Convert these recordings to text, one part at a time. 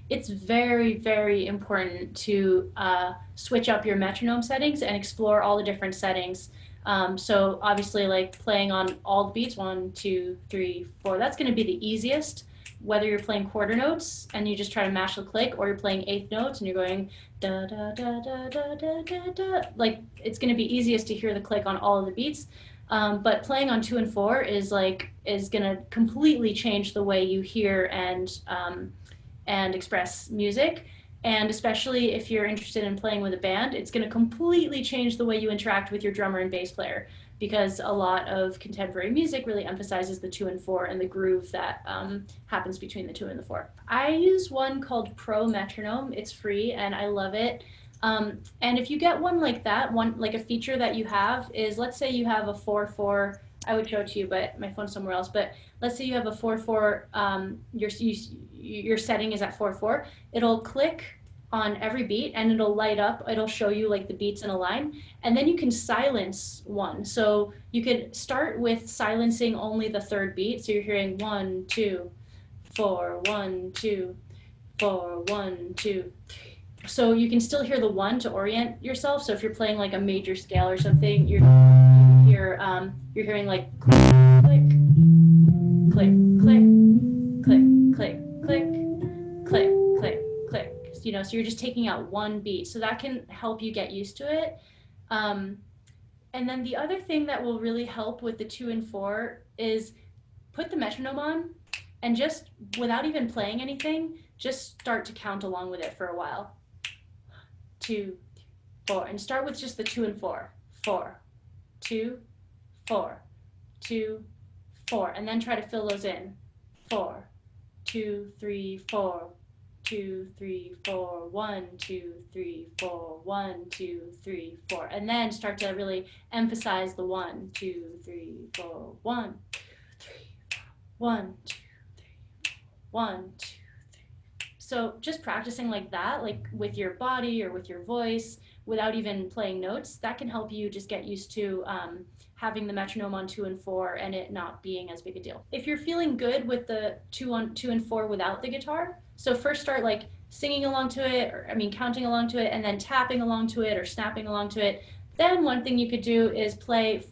it's very, very important to switch up your metronome settings and explore all the different settings. So obviously, like playing on all the beats, 1, 2, 3, 4, that's going to be the easiest. Whether you're playing quarter notes and you just try to mash the click, or you're playing eighth notes and you're going da da da da da da da da, like it's going to be easiest to hear the click on all of the beats. But playing on 2 and 4 is going to completely change the way you hear and express music. And especially if you're interested in playing with a band, it's going to completely change the way you interact with your drummer and bass player, because a lot of contemporary music really emphasizes the 2 and 4 and the groove that happens between the 2 and the 4. I use one called Pro Metronome. It's free and I love it. And if you get one like that, one like a feature that you have is, let's say you have a 4/4. I would show it to you, but my phone's somewhere else. But let's say you have a 4/4. Your setting is at 4/4. It'll click on every beat and it'll light up. It'll show you like the beats in a line, and then you can silence one. So you could start with silencing only the third beat. So you're hearing 1, 2, 4, 1, 2, 4, 1, 2, 3. So you can still hear the one to orient yourself. So if you're playing like a major scale or something, you're hearing like click, click, click, click, click, click, click, click, click. You know, so you're just taking out one beat. So that can help you get used to it. Um, and then the other thing that will really help with the 2 and 4 is put the metronome on and just without even playing anything, just start to count along with it for a while. 2, 4, and start with just the 2 and 4. 4, 2, 4, 2, 4, and then try to fill those in. 4, 2, 3, 4, 2, 3, 4, 1, 2, 3, 4, 1, 2, 3, 4, and then start to really emphasize the 1, 2, 3, 4, 1, 2, 3, 1, 2, 3, 1, 2. So just practicing like that, like with your body or with your voice, without even playing notes, that can help you just get used to having the metronome on 2 and 4 and it not being as big a deal. If you're feeling good with the 2 and 4 without the guitar, so first start like singing along to it, or counting along to it, and then tapping along to it or snapping along to it. Then one thing you could do is play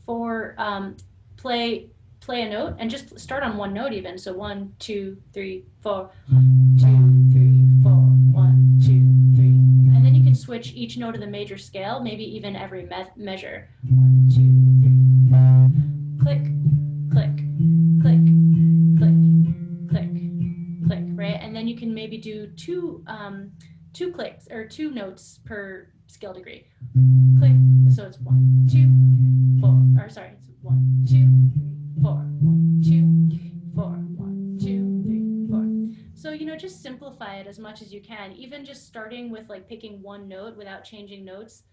a note and just start on one note even. So 1, 2, 3, 4, 2, 3, 4, 1, 2, 3. And then you can switch each note of the major scale, maybe even every measure. 1, 2, 3. Click, click, click, click, click, click, right? And then you can maybe do two clicks or 2 notes per scale degree. Click. So it's 1, 2, 4. Or sorry, it's 1, 2, 3, 4. 1, 2, 3, 4. 1, 2, 3, 4. So, you know, just simplify it as much as you can, even just starting with like picking one note without changing notes.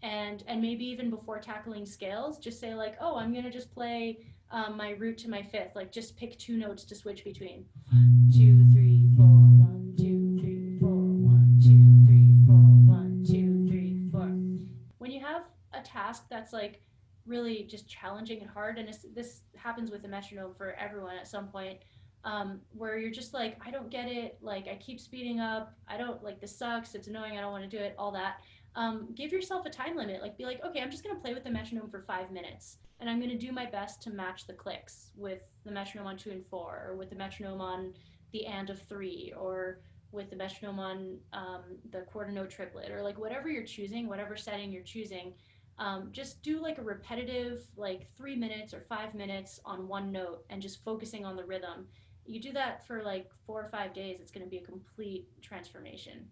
And maybe even before tackling scales, just say like, oh, I'm going to just play my root to my fifth. Like just pick 2 notes to switch between. 1, 2, 3, 4, 1, 2, 3, 4, 1, 2, 3, 4, 1, 2, 3, 4. When you have a task that's like really just challenging and hard, and this happens with the metronome for everyone at some point, where you're just like, I don't get it, like I keep speeding up, I don't like, this sucks, it's annoying, I don't want to do it, all that. Give yourself a time limit. Like be like, okay, I'm just going to play with the metronome for 5 minutes and I'm going to do my best to match the clicks with the metronome on 2 and 4, or with the metronome on the and of 3, or with the metronome on the quarter note triplet, or like whatever you're choosing, whatever setting you're choosing. Just do like a repetitive, like 3 minutes or 5 minutes on one note and just focusing on the rhythm. You do that for like 4 or 5 days, it's going to be a complete transformation.